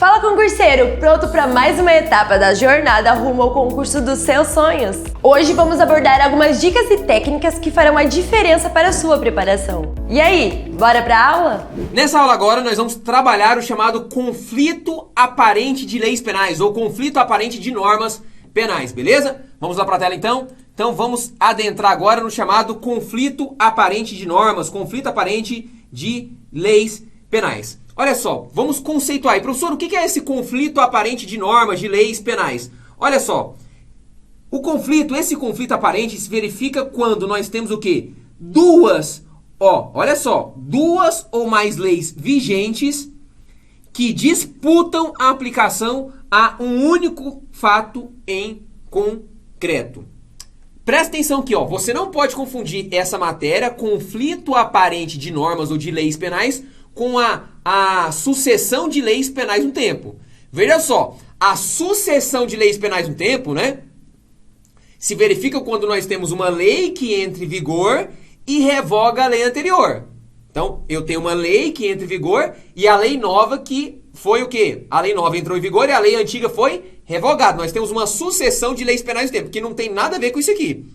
Fala, concurseiro! Pronto para mais uma etapa da jornada rumo ao concurso dos seus sonhos? Hoje vamos abordar algumas dicas e técnicas que farão a diferença para a sua preparação. E aí, bora para a aula? Nessa aula agora nós vamos trabalhar o chamado conflito aparente de leis penais ou conflito aparente de normas penais, beleza? Vamos lá para a tela então? Então vamos adentrar agora no chamado conflito aparente de normas, conflito aparente de leis penais. Olha só, vamos conceituar aí. Professor, o que é esse conflito aparente de normas, de leis penais? Olha só, esse conflito aparente se verifica quando nós temos o quê? Duas ou mais leis vigentes que disputam a aplicação a um único fato em concreto. Presta atenção aqui, ó. Você não pode confundir essa matéria, conflito aparente de normas ou de leis penais, com a sucessão de leis penais no tempo. Veja só, a sucessão de leis penais no tempo, né, se verifica quando nós temos uma lei que entra em vigor e revoga a lei anterior. Então, eu tenho uma lei que entra em vigor e a lei nova que foi o quê? A lei nova entrou em vigor e a lei antiga foi revogada. Nós temos uma sucessão de leis penais no tempo, que não tem nada a ver com isso aqui.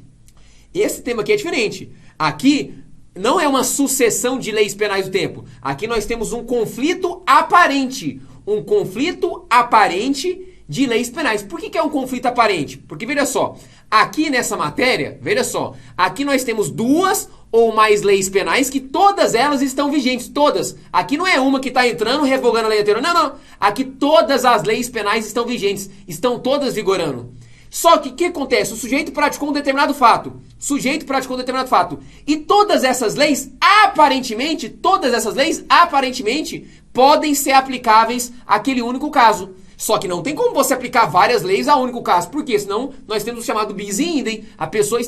Esse tema aqui é diferente. Aqui não é uma sucessão de leis penais do tempo. Aqui nós temos um conflito aparente. Um conflito aparente de leis penais. Por que é um conflito aparente? Porque, veja só, aqui nessa matéria, veja só, aqui nós temos duas ou mais leis penais que todas elas estão vigentes. Todas. Aqui não é uma que está entrando, revogando a lei anterior. Não. Aqui todas as leis penais estão vigentes. Estão todas vigorando. Só que o que acontece? O sujeito praticou um determinado fato. E todas essas leis, aparentemente, podem ser aplicáveis àquele único caso. Só que não tem como você aplicar várias leis a um único caso. Por quê? Senão nós temos o chamado bis in idem. As pessoas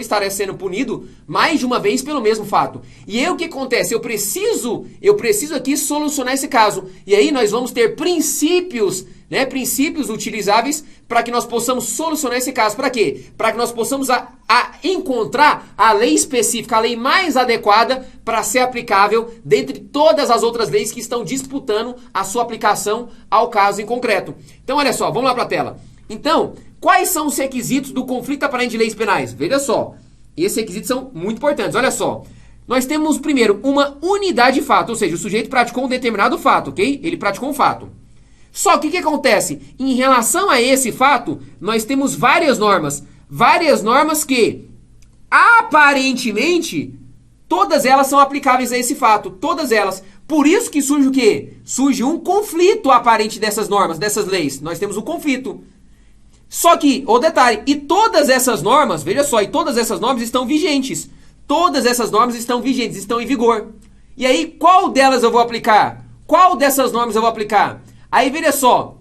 estariam sendo punidas mais de uma vez pelo mesmo fato. E aí o que acontece? Eu preciso aqui solucionar esse caso. E aí nós vamos ter princípios utilizáveis para que nós possamos solucionar esse caso. Para quê? Para que nós possamos encontrar a lei específica, a lei mais adequada para ser aplicável dentre todas as outras leis que estão disputando a sua aplicação ao caso em concreto. Então, olha só, vamos lá para a tela. Então, quais são os requisitos do conflito aparente de leis penais? Veja só, esses requisitos são muito importantes. Olha só, nós temos primeiro uma unidade de fato, ou seja, o sujeito praticou um determinado fato, ok? Ele praticou um fato. Só que o que acontece? Em relação a esse fato, nós temos várias normas que, aparentemente, todas elas são aplicáveis a esse fato, todas elas. Por isso que surge o quê? Surge um conflito aparente dessas normas, dessas leis. Nós temos um conflito. Só que, o detalhe, e todas essas normas, veja só, estão vigentes. Todas essas normas estão vigentes, estão em vigor. E aí, qual delas eu vou aplicar? Qual dessas normas eu vou aplicar? Aí, veja só,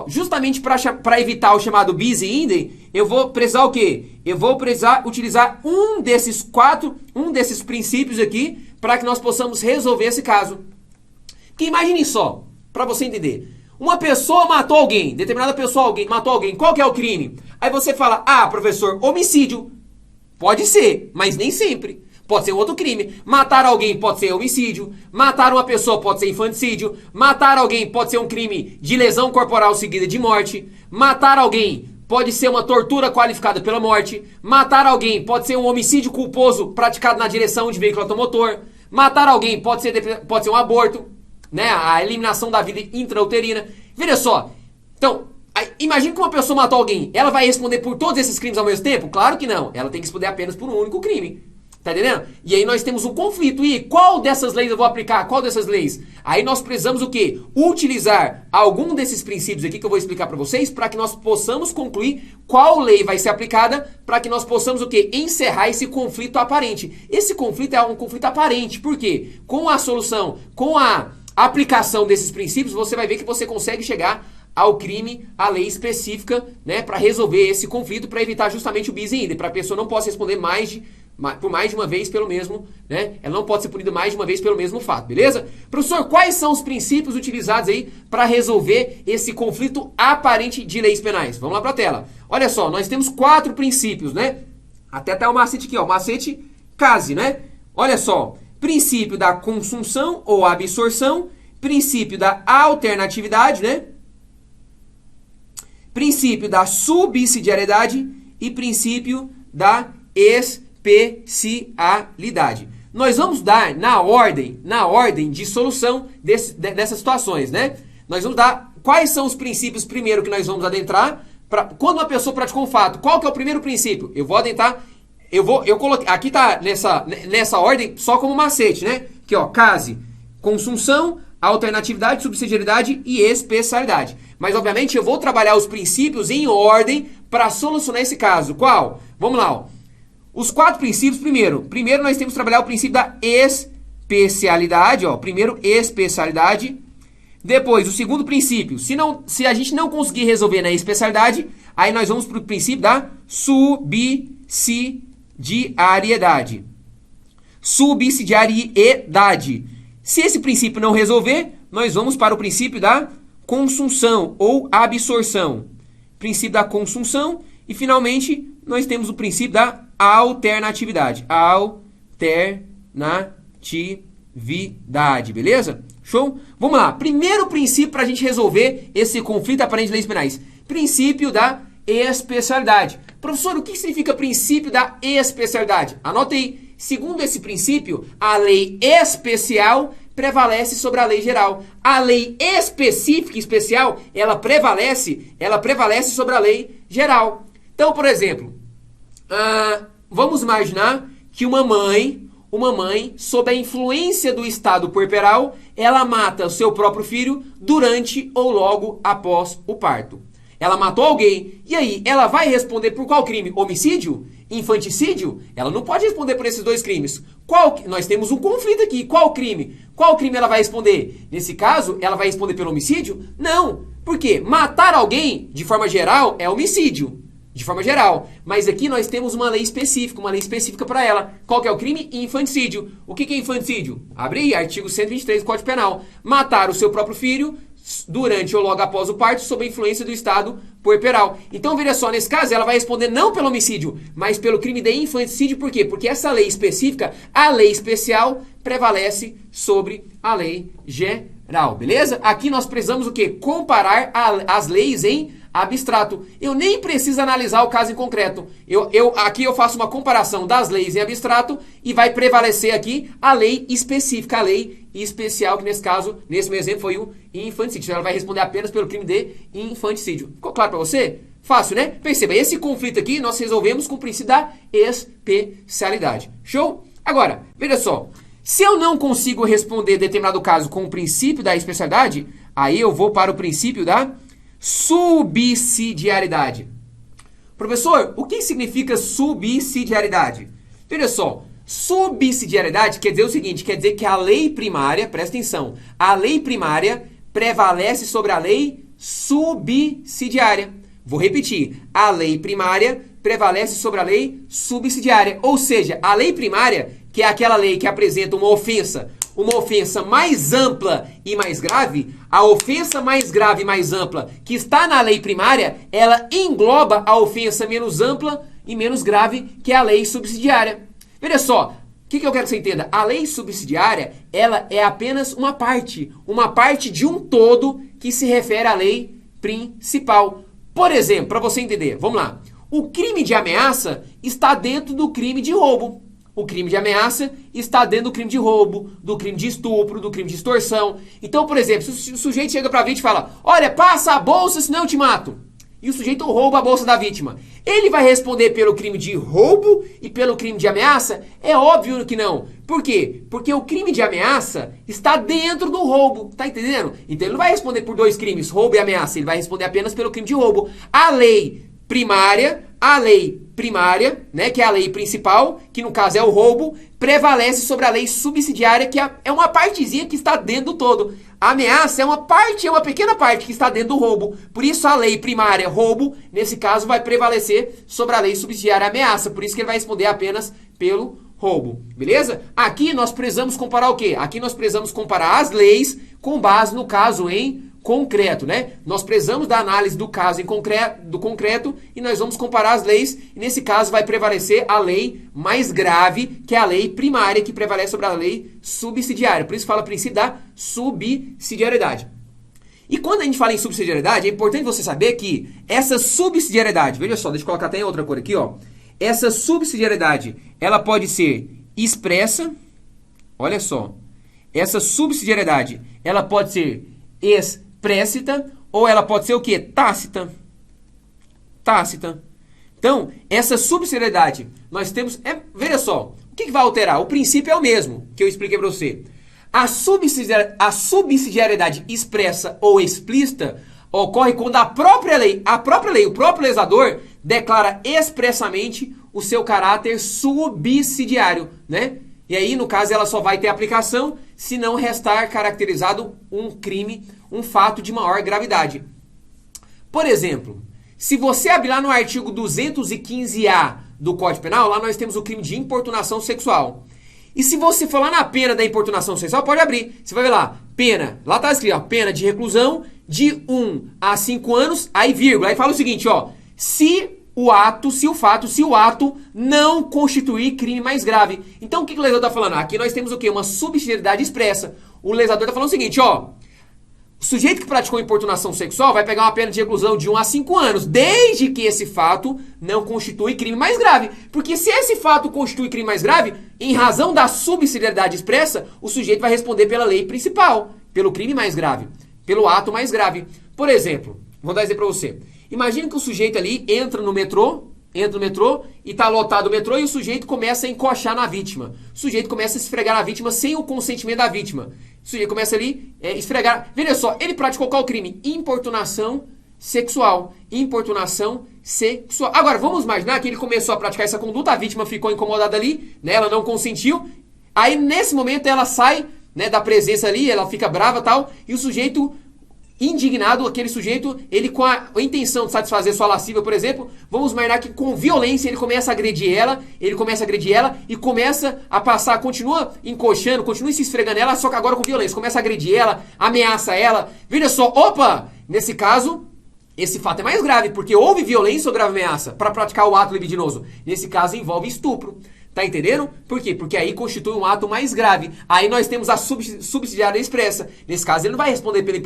justamente para evitar o chamado bis in idem, eu vou precisar o quê? Eu vou precisar utilizar um desses princípios aqui para que nós possamos resolver esse caso. Porque imagine só, para você entender, uma pessoa matou alguém, determinada pessoa matou alguém, qual que é o crime? Aí você fala, professor, homicídio. Pode ser, mas nem sempre. Pode ser outro crime. Matar alguém pode ser homicídio. Matar uma pessoa pode ser infanticídio. Matar alguém pode ser um crime de lesão corporal seguida de morte. Matar alguém pode ser uma tortura qualificada pela morte. Matar alguém pode ser um homicídio culposo praticado na direção de veículo automotor. Matar alguém pode ser um aborto, né? A eliminação da vida intrauterina. Veja só. Então, imagine que uma pessoa matou alguém. Ela vai responder por todos esses crimes ao mesmo tempo? Claro que não. Ela tem que responder apenas por um único crime. Tá entendendo? E aí nós temos um conflito. E qual dessas leis eu vou aplicar? Qual dessas leis? Aí nós precisamos o quê? Utilizar algum desses princípios aqui que eu vou explicar para vocês para que nós possamos concluir qual lei vai ser aplicada para que nós possamos o quê? Encerrar esse conflito aparente. Esse conflito é um conflito aparente. Por quê? Com a solução, com a aplicação desses princípios, você vai ver que você consegue chegar ao crime, à lei específica, né, para resolver esse conflito, para evitar justamente o bis in idem, para a pessoa não possa responder por mais de uma vez pelo mesmo, né? Ela não pode ser punida mais de uma vez pelo mesmo fato, beleza? Professor, quais são os princípios utilizados aí para resolver esse conflito aparente de leis penais? Vamos lá para a tela. Olha só, nós temos 4 princípios, né? Até tá o macete aqui, ó, o macete case, né? Olha só, princípio da consunção ou absorção, princípio da alternatividade, né? Princípio da subsidiariedade e princípio da especialidade. Nós vamos dar na ordem de solução dessas situações, né? Nós vamos dar quais são os princípios primeiro que nós vamos adentrar. Quando uma pessoa praticou um fato, qual que é o primeiro princípio? Eu vou adentrar, eu coloquei, aqui tá nessa ordem só como macete, né? Aqui, ó, case, consunção, alternatividade, subsidiariedade e especialidade. Mas, obviamente, eu vou trabalhar os princípios em ordem para solucionar esse caso. Qual? Vamos lá, ó. Os 4 princípios, primeiro nós temos que trabalhar o princípio da especialidade, ó. Primeiro, especialidade. Depois, o segundo princípio, se a gente não conseguir resolver na especialidade, aí nós vamos para o princípio da subsidiariedade. Subsidiariedade. Se esse princípio não resolver, nós vamos para o princípio da consunção ou absorção. Princípio da consunção e, finalmente, nós temos o princípio da alternatividade. Alternatividade, beleza? Show? Vamos lá. Primeiro princípio para a gente resolver esse conflito aparente de leis penais. Princípio da especialidade. Professor, o que significa princípio da especialidade? Anota aí. Segundo esse princípio, a lei especial prevalece sobre a lei geral. A lei específica e especial, ela prevalece sobre a lei geral. Então, por exemplo, vamos imaginar que uma mãe, sob a influência do estado puerperal, ela mata o seu próprio filho durante ou logo após o parto. Ela matou alguém, e aí, ela vai responder por qual crime? Homicídio? Infanticídio? Ela não pode responder por esses 2 crimes. Nós temos um conflito aqui. Qual crime? Qual crime ela vai responder? Nesse caso, ela vai responder pelo homicídio? Não. Por quê? Matar alguém, de forma geral, é homicídio. De forma geral. Mas aqui nós temos uma lei específica para ela. Qual que é o crime? Infanticídio. O que é infanticídio? Abre aí, artigo 123 do Código Penal. Matar o seu próprio filho durante ou logo após o parto, sob a influência do estado puerperal. Então, veja só, nesse caso, ela vai responder não pelo homicídio, mas pelo crime de infanticídio. Por quê? Porque essa lei específica, a lei especial, prevalece sobre a lei geral, beleza? Aqui nós precisamos o quê? Comparar as leis em abstrato. Eu nem preciso analisar o caso em concreto. Aqui eu faço uma comparação das leis em abstrato e vai prevalecer aqui a lei específica, a lei especial, que nesse caso, nesse meu exemplo, foi o infanticídio. Então ela vai responder apenas pelo crime de infanticídio. Ficou claro para você? Fácil, né? Perceba, esse conflito aqui nós resolvemos com o princípio da especialidade. Show? Agora, veja só. Se eu não consigo responder determinado caso com o princípio da especialidade, aí eu vou para o princípio da subsidiariedade. Professor, o que significa subsidiariedade? Veja só, subsidiariedade quer dizer o seguinte, quer dizer que a lei primária, presta atenção, a lei primária prevalece sobre a lei subsidiária. Vou repetir, a lei primária prevalece sobre a lei subsidiária. Ou seja, a lei primária, que é aquela lei que apresenta uma ofensa mais ampla e mais grave, a ofensa mais grave e mais ampla que está na lei primária, ela engloba a ofensa menos ampla e menos grave, que é a lei subsidiária. Veja só, o que eu quero que você entenda? A lei subsidiária, ela é apenas uma parte de um todo que se refere à lei principal. Por exemplo, para você entender, vamos lá. O crime de ameaça está dentro do crime de roubo. O crime de ameaça está dentro do crime de roubo, do crime de estupro, do crime de extorsão. Então, por exemplo, se o sujeito chega para a vítima e fala, olha, passa a bolsa, senão eu te mato. E o sujeito rouba a bolsa da vítima. Ele vai responder pelo crime de roubo e pelo crime de ameaça? É óbvio que não. Por quê? Porque o crime de ameaça está dentro do roubo. Tá entendendo? Então ele não vai responder por 2 crimes, roubo e ameaça. Ele vai responder apenas pelo crime de roubo. A lei primária, né, que é a lei principal, que no caso é o roubo, prevalece sobre a lei subsidiária, que é uma partezinha que está dentro do todo. A ameaça é uma pequena parte que está dentro do roubo. Por isso a lei primária, roubo, nesse caso vai prevalecer sobre a lei subsidiária, ameaça. Por isso que ele vai responder apenas pelo roubo. Beleza? Aqui nós precisamos comparar o quê? Aqui nós precisamos comparar as leis com base no caso em concreto, né? Nós precisamos da análise do caso do concreto e nós vamos comparar as leis. E nesse caso vai prevalecer a lei mais grave, que é a lei primária, que prevalece sobre a lei subsidiária. Por isso fala princípio da subsidiariedade. E quando a gente fala em subsidiariedade, é importante você saber que essa subsidiariedade, veja só, deixa eu colocar até em outra cor aqui, ó. Essa subsidiariedade, ela pode ser expressa, olha só. Essa subsidiariedade, ela pode ser explícita ou ela pode ser o quê? Tácita. Tácita. Então, essa subsidiariedade, nós temos... veja só, o que vai alterar? O princípio é o mesmo que eu expliquei para você. A subsidiariedade expressa ou explícita ocorre quando a própria lei, o próprio legislador, declara expressamente o seu caráter subsidiário, né? E aí, no caso, ela só vai ter aplicação se não restar caracterizado um crime, um fato de maior gravidade. Por exemplo, se você abrir lá no artigo 215A do Código Penal, lá nós temos o crime de importunação sexual. E se você for lá na pena da importunação sexual, pode abrir. Você vai ver lá, pena, lá está escrito, ó, pena de reclusão de 1 a 5 anos, aí vírgula. Aí fala o seguinte, ó, se o ato não constituir crime mais grave. Então, o que o legislador está falando? Aqui nós temos o quê? Uma subsidiariedade expressa. O legislador está falando o seguinte, ó, o sujeito que praticou importunação sexual vai pegar uma pena de reclusão de 1 a 5 anos, desde que esse fato não constitui crime mais grave. Porque se esse fato constitui crime mais grave, em razão da subsidiariedade expressa, o sujeito vai responder pela lei principal, pelo crime mais grave, pelo ato mais grave. Por exemplo, vou dar um exemplo para você. Imagina que o sujeito ali entra no metrô e tá lotado o metrô e o sujeito começa a encoxar na vítima. O sujeito começa a esfregar na vítima sem o consentimento da vítima. O sujeito começa ali a esfregar. Veja só, ele praticou qual crime? Importunação sexual. Importunação sexual. Agora, vamos imaginar que ele começou a praticar essa conduta, a vítima ficou incomodada ali, né? Ela não consentiu. Aí, nesse momento, ela sai, né, da presença ali, ela fica brava e tal, e o sujeito... indignado, aquele sujeito, ele com a intenção de satisfazer sua lascívia, por exemplo, vamos imaginar que com violência ele começa a agredir ela e começa a passar, continua encoxando, continua se esfregando ela, só que agora com violência, começa a agredir ela, ameaça ela, veja só, opa, nesse caso, esse fato é mais grave, porque houve violência ou grave ameaça para praticar o ato libidinoso, nesse caso envolve estupro. Tá entendendo? Por quê? Porque aí constitui um ato mais grave. Aí nós temos a subsidiária expressa. Nesse caso, ele não vai responder pela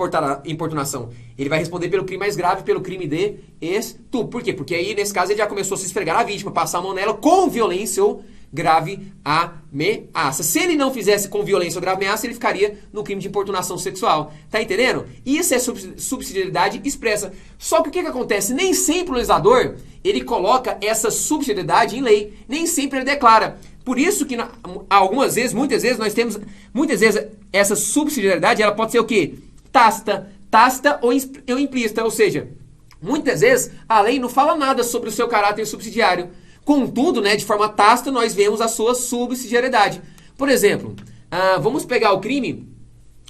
importunação. Ele vai responder pelo crime mais grave, pelo crime de estupro. Por quê? Porque aí, nesse caso, ele já começou a se esfregar na vítima, passar a mão nela com violência ou grave ameaça. Se ele não fizesse com violência ou grave ameaça, ele ficaria no crime de importunação sexual. Tá entendendo? Isso é subsidiariedade expressa. Só que o que acontece? Nem sempre o legislador, ele coloca essa subsidiariedade em lei. Nem sempre ele declara. Por isso que muitas vezes nós temos, essa subsidiariedade, ela pode ser o quê? Tácita ou implícita. Ou seja, muitas vezes a lei não fala nada sobre o seu caráter subsidiário. Contudo, né, de forma tácita, nós vemos a sua subsidiariedade. Por exemplo, vamos pegar o crime,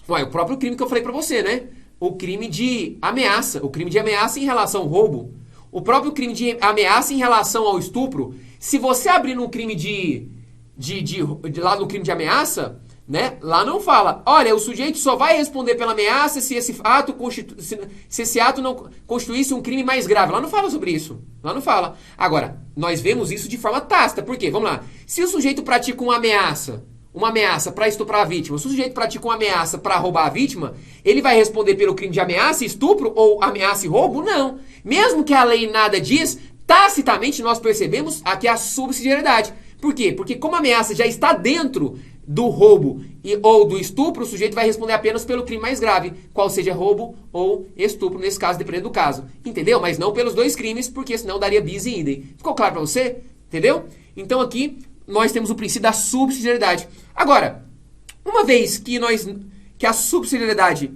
o próprio crime que eu falei pra você, né? O crime de ameaça. O crime de ameaça em relação ao roubo. O próprio crime de ameaça em relação ao estupro. Se você abrir no crime lá no crime de ameaça, né? Lá não fala, olha, o sujeito só vai responder pela ameaça se esse ato não constituísse um crime mais grave. Lá não fala sobre isso. Lá não fala. Agora, nós vemos isso de forma tácita. Por quê? Vamos lá. Se o sujeito pratica uma ameaça para estuprar a vítima, se o sujeito pratica uma ameaça para roubar a vítima, ele vai responder pelo crime de ameaça e estupro ou ameaça e roubo? Não. Mesmo que a lei nada diz, tacitamente nós percebemos aqui a subsidiariedade. Por quê? Porque como a ameaça já está dentro do roubo ou do estupro, o sujeito vai responder apenas pelo crime mais grave, qual seja roubo ou estupro, nesse caso, dependendo do caso. Entendeu? Mas não pelos dois crimes, porque senão daria bis e idem. Ficou claro para você? Entendeu? Então aqui nós temos o princípio da subsidiariedade. Agora, uma vez que a subsidiariedade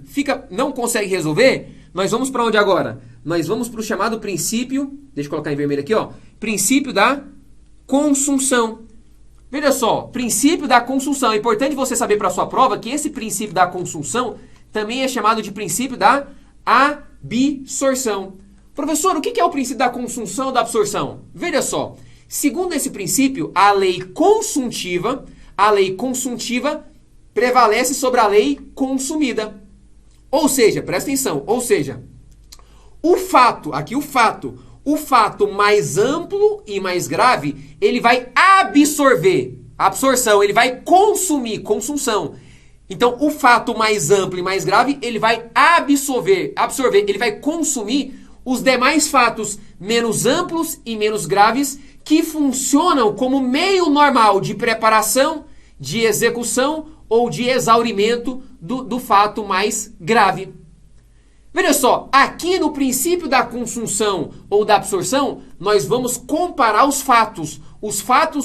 não consegue resolver, nós vamos para onde agora? Nós vamos para o chamado princípio, deixa eu colocar em vermelho aqui, ó, princípio da consunção. Veja só, princípio da consunção. É importante você saber para a sua prova que esse princípio da consunção também é chamado de princípio da absorção. Professor, o que é o princípio da consunção ou da absorção? Veja só, segundo esse princípio, a lei consuntiva prevalece sobre a lei consumida. Ou seja, presta atenção, ou seja, o fato mais amplo e mais grave, ele vai absorver, absorção, ele vai consumir, consunção. Então, o fato mais amplo e mais grave, ele vai absorver, ele vai consumir os demais fatos menos amplos e menos graves que funcionam como meio normal de preparação, de execução ou de exaurimento do fato mais grave. Veja só, aqui no princípio da consunção ou da absorção, nós vamos comparar os fatos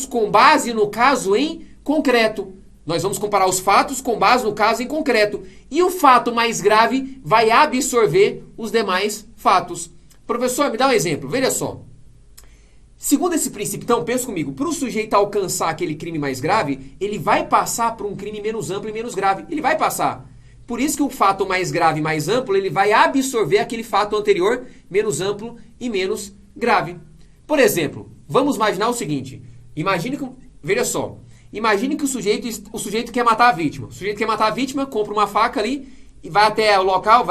com base no caso em concreto. Nós vamos comparar os fatos com base no caso em concreto. E o fato mais grave vai absorver os demais fatos. Professor, me dá um exemplo. Veja só. Segundo esse princípio, então, pensa comigo, para o sujeito alcançar aquele crime mais grave, ele vai passar por um crime menos amplo e menos grave. Ele vai passar. Por isso que o fato mais grave e mais amplo, ele vai absorver aquele fato anterior, menos amplo e menos grave. Por exemplo, vamos imaginar o seguinte. Veja só. Imagine que o sujeito quer matar a vítima. O sujeito quer matar a vítima, compra uma faca ali e vai até o local,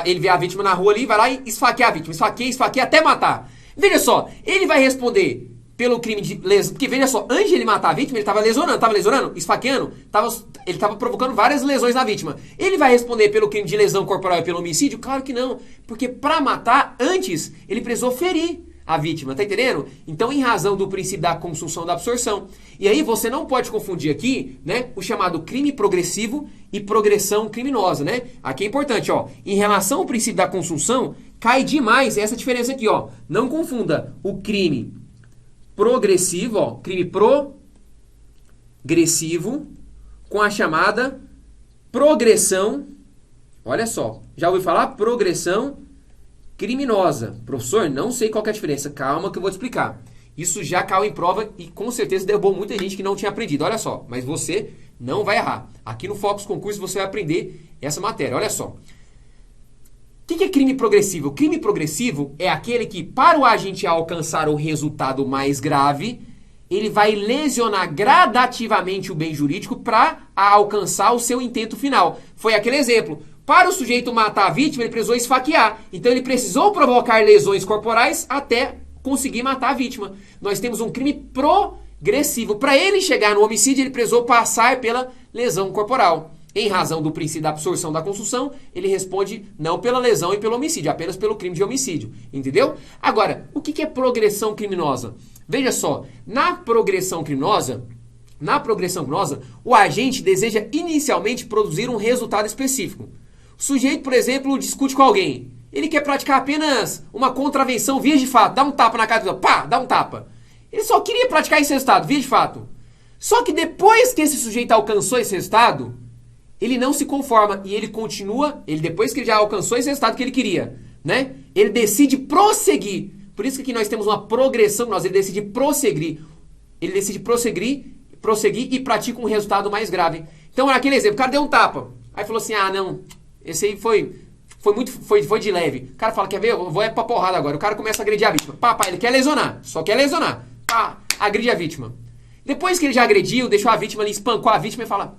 ele vê a vítima na rua ali, vai lá e esfaqueia a vítima. Esfaqueia até matar. Veja só, ele vai responder pelo crime de lesão. Porque veja só, antes de ele matar a vítima, ele estava lesionando, esfaqueando, ele estava provocando várias lesões na vítima. Ele vai responder pelo crime de lesão corporal e pelo homicídio? Claro que não. Porque para matar, antes, ele precisou ferir a vítima, tá entendendo? Então, em razão do princípio da consunção da absorção. E aí, você não pode confundir aqui, né, o chamado crime progressivo e progressão criminosa, né? Aqui é importante, ó. Em relação ao princípio da consunção, cai demais essa diferença aqui, ó. Não confunda o crime progressivo, ó, crime progressivo com a chamada progressão. Olha só, já ouviu falar? Progressão criminosa. Professor, não sei qual que é a diferença. Calma que eu vou te explicar. Isso já caiu em prova e com certeza derrubou muita gente que não tinha aprendido. Olha só, mas você não vai errar. Aqui no Focus Concurso você vai aprender essa matéria. Olha só. O que é crime progressivo? Crime progressivo é aquele que, para o agente alcançar o resultado mais grave, ele vai lesionar gradativamente o bem jurídico para alcançar o seu intento final. Foi aquele exemplo. Para o sujeito matar a vítima, ele precisou esfaquear. Então, ele precisou provocar lesões corporais até conseguir matar a vítima. Nós temos um crime progressivo. Para ele chegar no homicídio, ele precisou passar pela lesão corporal. Em razão do princípio da absorção da consunção, ele responde não pela lesão e pelo homicídio, apenas pelo crime de homicídio. Entendeu? Agora, o que é progressão criminosa? Veja só, na progressão criminosa, o agente deseja inicialmente produzir um resultado específico. O sujeito, por exemplo, discute com alguém. Ele quer praticar apenas uma contravenção, via de fato, dá um tapa na cara do outro, pá, dá um tapa. Ele só queria praticar esse resultado, via de fato. Só que depois que esse sujeito alcançou esse resultado, ele não se conforma e ele continua, depois que ele já alcançou esse resultado que ele queria, né? Ele decide prosseguir. Por isso que aqui nós temos uma progressão, ele decide prosseguir. Ele decide prosseguir e pratica um resultado mais grave. Então, naquele exemplo, o cara deu um tapa. Aí falou assim, não, esse aí foi de leve. O cara fala, quer ver? Eu vou pra porrada agora. O cara começa a agredir a vítima. Pá, ele quer lesionar, só quer lesionar. Pá, agride a vítima. Depois que ele já agrediu, deixou a vítima ali, espancou a vítima e fala,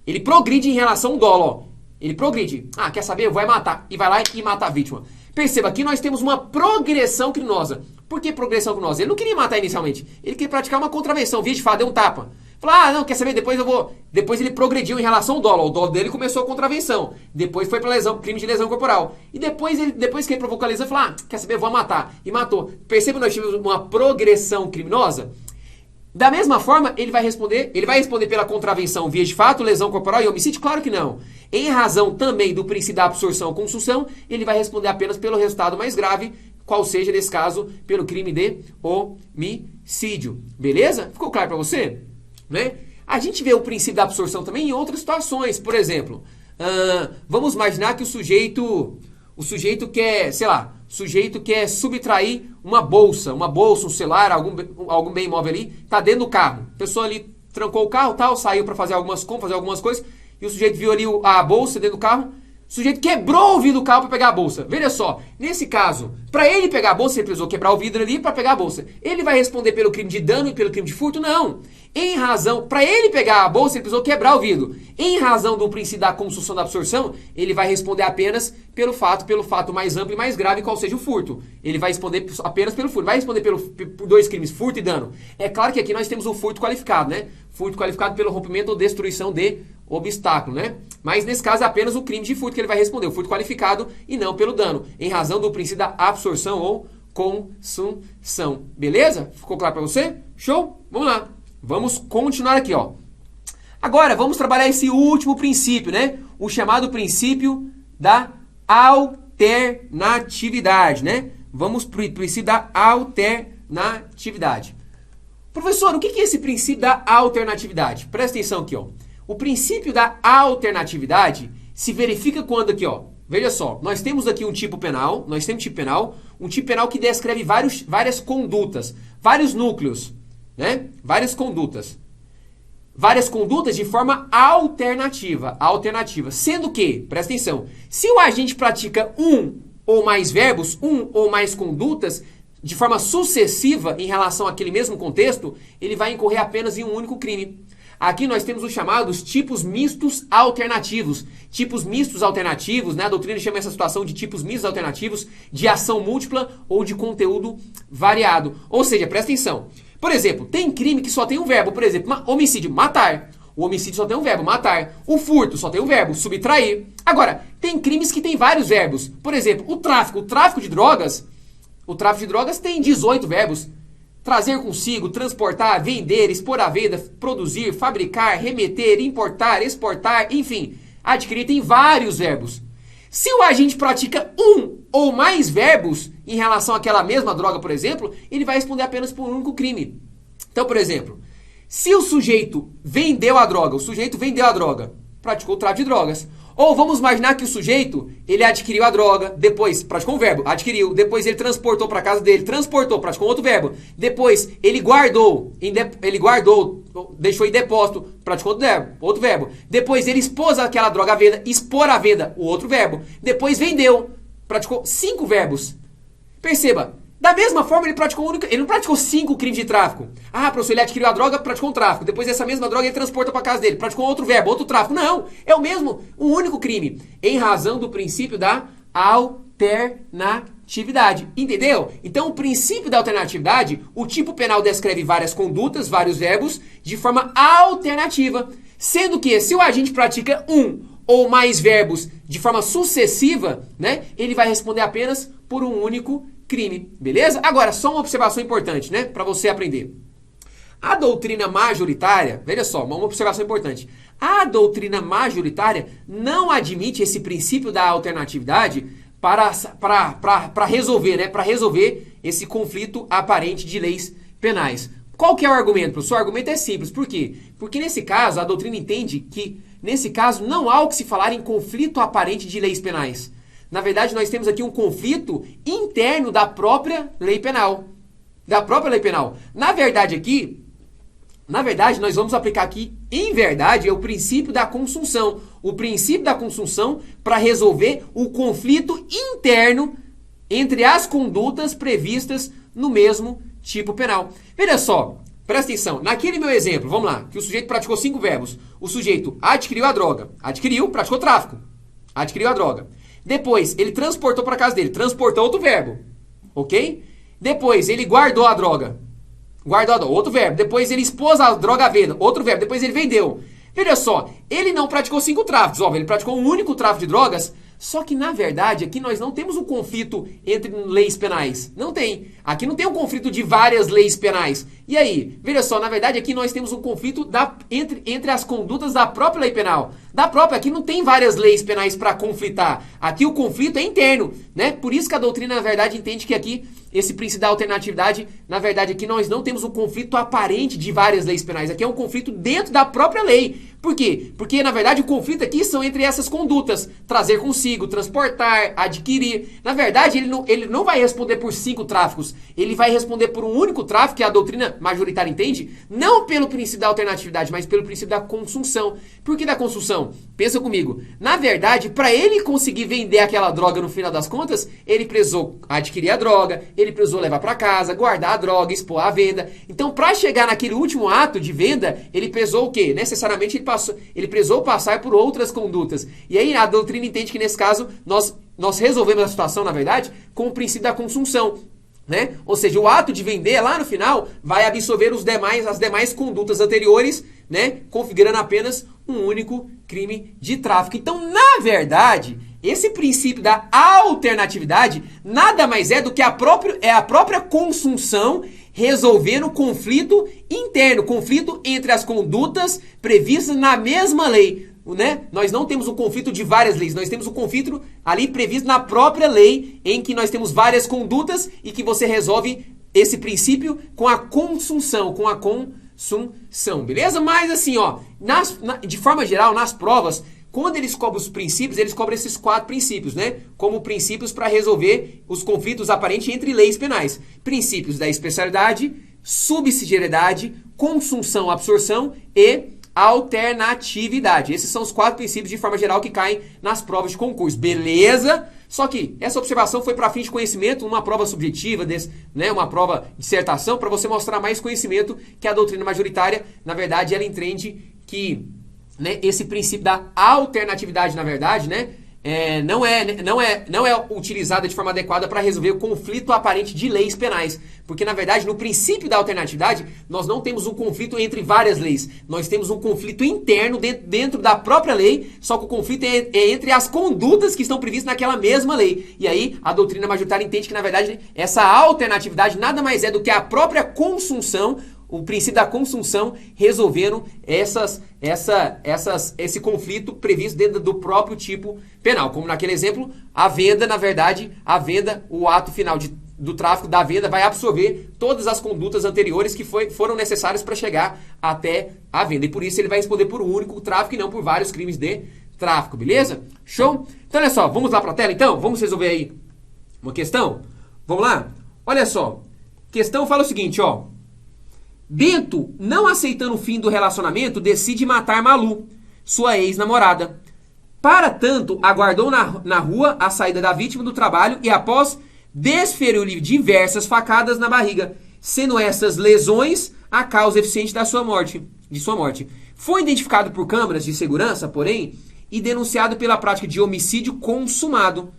ele progride em relação ao dolo, ó. Ele progride. Quer saber? Vai matar. E vai lá e mata a vítima. Perceba, aqui nós temos uma progressão criminosa. Por que progressão criminosa? Ele não queria matar inicialmente. Ele queria praticar uma contravenção. Via de fato, deu um tapa. Falou, não, quer saber? Depois ele progrediu em relação ao dolo. O dolo dele começou a contravenção. Depois foi para lesão, crime de lesão corporal. E depois que ele provocou a lesão, falou, quer saber? Vou matar. E matou. Perceba, nós tivemos uma progressão criminosa. Da mesma forma, ele vai responder pela contravenção via de fato, lesão corporal e homicídio? Claro que não. Em razão também do princípio da absorção e consunção, ele vai responder apenas pelo resultado mais grave, qual seja, nesse caso, pelo crime de homicídio. Beleza? Ficou claro para você? Né? A gente vê o princípio da absorção também em outras situações. Por exemplo, vamos imaginar que o sujeito quer, quer subtrair uma bolsa, um celular, algum bem imóvel ali, tá dentro do carro. A pessoa ali trancou o carro, saiu para fazer algumas compras, fazer algumas coisas, e o sujeito viu ali a bolsa dentro do carro, O sujeito quebrou o vidro do carro para pegar a bolsa. Veja só, nesse caso, para ele pegar a bolsa, ele precisou quebrar o vidro ali para pegar a bolsa. Ele vai responder pelo crime de dano e pelo crime de furto? Não. Em razão, para ele pegar a bolsa, ele precisou quebrar o vidro. Em razão do princípio da construção da absorção, ele vai responder apenas pelo fato mais amplo e mais grave, qual seja o furto. Ele vai responder apenas pelo furto. Vai responder por dois crimes, furto e dano. É claro que aqui nós temos o furto qualificado, né? Furto qualificado pelo rompimento ou destruição de obstáculo, né? Mas nesse caso é apenas o crime de furto que ele vai responder, o furto qualificado e não pelo dano, em razão do princípio da absorção ou consunção. Beleza? Ficou claro para você? Show? Vamos lá. Vamos continuar aqui, ó. Agora, vamos trabalhar esse último princípio, né? O chamado princípio da alternatividade, né? Vamos para o princípio da alternatividade. Professor, o que é esse princípio da alternatividade? Presta atenção aqui, ó. O princípio da alternatividade se verifica quando aqui, ó. Veja só, nós temos aqui um tipo penal, um tipo penal que descreve várias condutas, vários núcleos, né? Várias condutas de forma alternativa, sendo que, presta atenção, se o agente pratica um ou mais verbos, um ou mais condutas, de forma sucessiva em relação àquele mesmo contexto, ele vai incorrer apenas em um único crime. Aqui nós temos os chamados tipos mistos alternativos. Tipos mistos alternativos, né? A doutrina chama essa situação de tipos mistos alternativos, de ação múltipla ou de conteúdo variado. Ou seja, presta atenção. Por exemplo, tem crime que só tem um verbo. Por exemplo, homicídio, matar. O homicídio só tem um verbo, matar. O furto só tem um verbo, subtrair. Agora, tem crimes que tem vários verbos. Por exemplo, o tráfico de drogas. O tráfico de drogas tem 18 verbos. Trazer consigo, transportar, vender, expor à venda, produzir, fabricar, remeter, importar, exportar, enfim. Adquirir tem vários verbos. Se o agente pratica um ou mais verbos em relação àquela mesma droga, por exemplo, ele vai responder apenas por um único crime. Então, por exemplo, se o sujeito vendeu a droga, praticou o tráfico de drogas. Ou vamos imaginar que o sujeito, ele adquiriu a droga, depois praticou um verbo, adquiriu, depois ele transportou para casa dele, praticou outro verbo, depois ele guardou, deixou em depósito, praticou outro verbo, depois ele expôs aquela droga à venda, expor à venda, o outro verbo, depois vendeu, praticou 5 verbos. Perceba, da mesma forma ele não praticou 5 crimes de tráfico. Ah, professor, ele adquiriu a droga, praticou um tráfico. Depois dessa mesma droga ele transporta para casa dele, praticou outro verbo, outro tráfico. Não, é o mesmo, um único crime, em razão do princípio da alternatividade. Entendeu? Então, o princípio da alternatividade, o tipo penal descreve várias condutas, vários verbos, de forma alternativa. Sendo que, se o agente pratica um ou mais verbos de forma sucessiva, né, ele vai responder apenas por um único crime, beleza? Agora, só uma observação importante, né, para você aprender. A doutrina majoritária, veja só, uma observação importante. A doutrina majoritária não admite esse princípio da alternatividade para resolver, né, para resolver esse conflito aparente de leis penais. Qual que é o argumento, professor? O argumento é simples. Por quê? Porque nesse caso, a doutrina entende que, nesse caso, não há o que se falar em conflito aparente de leis penais. Na verdade, nós temos aqui um conflito interno da própria lei penal. Na verdade, nós vamos aplicar aqui, em verdade, é o princípio da consunção. O princípio da consunção para resolver o conflito interno entre as condutas previstas no mesmo tipo penal. Veja só, presta atenção. Naquele meu exemplo, vamos lá, que o sujeito praticou 5 verbos. O sujeito adquiriu a droga. Praticou tráfico. Adquiriu a droga. Depois, ele transportou para casa dele. Transportou outro verbo. Ok? Depois, ele guardou a droga. Outro verbo. Depois, ele expôs a droga à venda. Outro verbo. Depois, ele vendeu. Veja só, ele não praticou 5 tráficos. Óbvio, ele praticou um único tráfico de drogas. Só que, na verdade, aqui nós não temos um conflito entre leis penais. Não tem. Aqui não tem um conflito de várias leis penais. E aí? Veja só, na verdade, aqui nós temos um conflito entre as condutas da própria lei penal. Aqui não tem várias leis penais para conflitar. Aqui o conflito é interno, né? Por isso que a doutrina, na verdade, entende que aqui, esse princípio da alternatividade, na verdade, aqui nós não temos um conflito aparente de várias leis penais. Aqui é um conflito dentro da própria lei. Por quê? Porque, na verdade, o conflito aqui são entre essas condutas. Trazer consigo, transportar, adquirir. Na verdade, ele não vai responder por 5 tráficos. Ele vai responder por um único tráfico, que a doutrina majoritária entende, não pelo princípio da alternatividade, mas pelo princípio da consunção. Por que da consunção? Pensa comigo. Na verdade, para ele conseguir vender aquela droga no final das contas, ele precisou adquirir a droga, ele precisou levar para casa, guardar a droga, expor à venda. Então, para chegar naquele último ato de venda, ele precisou o quê? Necessariamente ele precisou passar por outras condutas. E aí a doutrina entende que nesse caso nós resolvemos a situação, na verdade, com o princípio da consunção. Né? Ou seja, o ato de vender lá no final vai absorver as demais condutas anteriores, né? Configurando apenas um único crime de tráfico. Então, na verdade, esse princípio da alternatividade nada mais é do que a própria consunção resolvendo conflito interno, conflito entre as condutas previstas na mesma lei. Né? Nós não temos um conflito de várias leis, nós temos um conflito ali previsto na própria lei, em que nós temos várias condutas e que você resolve esse princípio com a consunção, beleza? Mas assim, ó, de forma geral, nas provas, quando eles cobram os princípios, eles cobram esses 4 princípios, né? Como princípios para resolver os conflitos aparentes entre leis penais. Princípios da especialidade, subsidiariedade, consunção, absorção e alternatividade. Esses são os 4 princípios de forma geral que caem nas provas de concurso, beleza? Só que essa observação foi para fim de conhecimento, uma prova subjetiva, né, uma prova de dissertação, para você mostrar mais conhecimento que a doutrina majoritária, na verdade, ela entende que, né, esse princípio da alternatividade, na verdade, né, não é utilizada de forma adequada para resolver o conflito aparente de leis penais. Porque, na verdade, no princípio da alternatividade, nós não temos um conflito entre várias leis. Nós temos um conflito interno dentro da própria lei, só que o conflito é entre as condutas que estão previstas naquela mesma lei. E aí, a doutrina majoritária entende que, na verdade, essa alternatividade nada mais é do que a própria consunção, o princípio da consunção resolvendo esse conflito previsto dentro do próprio tipo penal. Como naquele exemplo, a venda, na verdade, o ato final do tráfico da venda vai absorver todas as condutas anteriores que foram necessárias para chegar até a venda. E por isso ele vai responder por um único tráfico e não por vários crimes de tráfico, beleza? Show? Então olha só, vamos lá para a tela então? Vamos resolver aí uma questão? Vamos lá? Olha só, questão fala o seguinte, ó. Bento, não aceitando o fim do relacionamento, decide matar Malu, sua ex-namorada. Para tanto, aguardou na rua a saída da vítima do trabalho e após desferiu-lhe diversas facadas na barriga, sendo essas lesões a causa eficiente de sua morte. Foi identificado por câmeras de segurança, porém, e denunciado pela prática de homicídio consumado.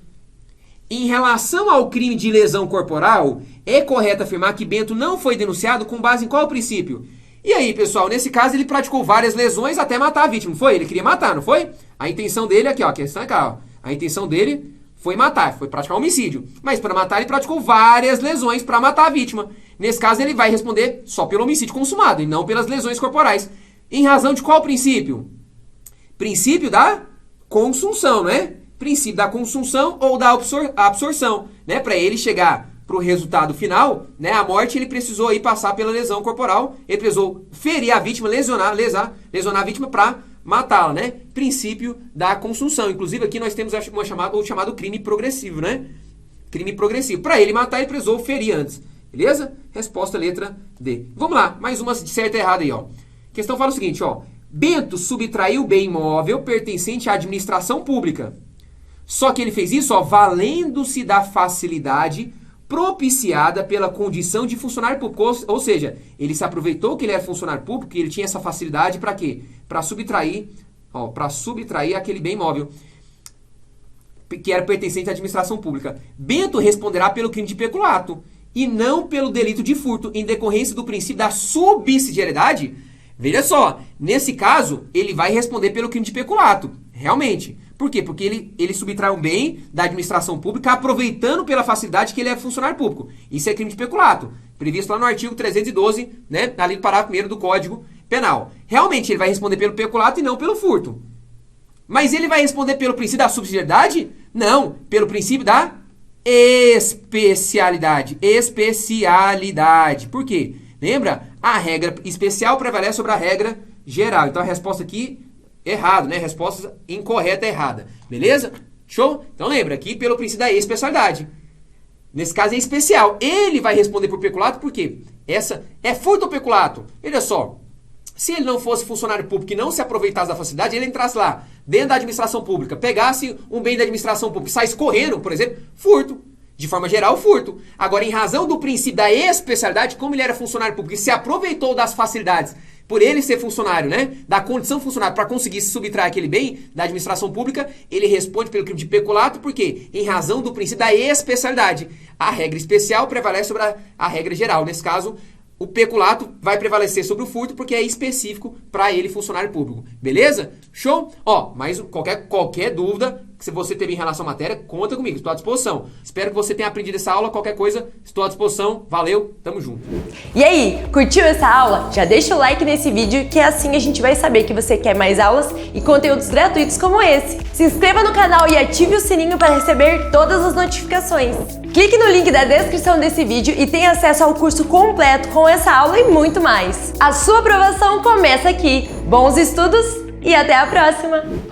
Em relação ao crime de lesão corporal, é correto afirmar que Bento não foi denunciado com base em qual princípio? E aí, pessoal, nesse caso ele praticou várias lesões até matar a vítima, não foi? Ele queria matar, não foi? A intenção dele aqui, ó, a questão é cá, ó. A intenção dele foi matar, foi praticar homicídio. Mas para matar ele praticou várias lesões para matar a vítima. Nesse caso ele vai responder só pelo homicídio consumado e não pelas lesões corporais. Em razão de qual princípio? Princípio da consunção, né? Princípio da consunção ou da absorção, né? Para ele chegar para o resultado final, né? A morte, ele precisou aí passar pela lesão corporal, ele precisou ferir a vítima, lesionar a vítima para matá-la, né? Princípio da consunção. Inclusive aqui nós temos o chamado crime progressivo, né? Crime progressivo. Para ele matar, ele precisou ferir antes. Beleza? Resposta letra D. Vamos lá, mais uma de certa e errada aí, ó. A questão fala o seguinte, ó. Bento subtraiu bem imóvel pertencente à administração pública. Só que ele fez isso, ó, valendo-se da facilidade propiciada pela condição de funcionário público. Ou seja, ele se aproveitou que ele era funcionário público e ele tinha essa facilidade para quê? Para subtrair aquele bem imóvel que era pertencente à administração pública. Bento responderá pelo crime de peculato e não pelo delito de furto, em decorrência do princípio da subsidiariedade. Veja só, nesse caso, ele vai responder pelo crime de peculato, realmente. Por quê? Porque ele subtrai um bem da administração pública aproveitando pela facilidade que ele é funcionário público. Isso é crime de peculato, previsto lá no artigo 312, né, ali do parágrafo 1º do Código Penal. Realmente ele vai responder pelo peculato e não pelo furto. Mas ele vai responder pelo princípio da subsidiariedade? Não, pelo princípio da especialidade. Por quê? Lembra? A regra especial prevalece sobre a regra geral. Então a resposta aqui errado, né? Resposta incorreta, errada. Beleza? Show? Então lembra, aqui pelo princípio da especialidade. Nesse caso é especial. Ele vai responder por peculato porque essa é furto ou peculato? Olha só. Se ele não fosse funcionário público e não se aproveitasse da facilidade, ele entrasse lá, dentro da administração pública, pegasse um bem da administração pública e saísse correndo, por exemplo, furto. De forma geral, furto. Agora, em razão do princípio da especialidade, como ele era funcionário público e se aproveitou das facilidades por ele ser funcionário, né, da condição funcionário para conseguir se subtrair aquele bem da administração pública, ele responde pelo crime de peculato, porque em razão do princípio da especialidade, a regra especial prevalece sobre a regra geral. Nesse caso, o peculato vai prevalecer sobre o furto porque é específico para ele, funcionário público. Beleza? Show? Ó, mas qualquer dúvida que se você teve em relação à matéria, conta comigo, estou à disposição. Espero que você tenha aprendido essa aula. Qualquer coisa, estou à disposição. Valeu, tamo junto. E aí, curtiu essa aula? Já deixa o like nesse vídeo que assim a gente vai saber que você quer mais aulas e conteúdos gratuitos como esse. Se inscreva no canal e ative o sininho para receber todas as notificações. Clique no link da descrição desse vídeo e tenha acesso ao curso completo com essa aula e muito mais. A sua aprovação começa aqui. Bons estudos e até a próxima!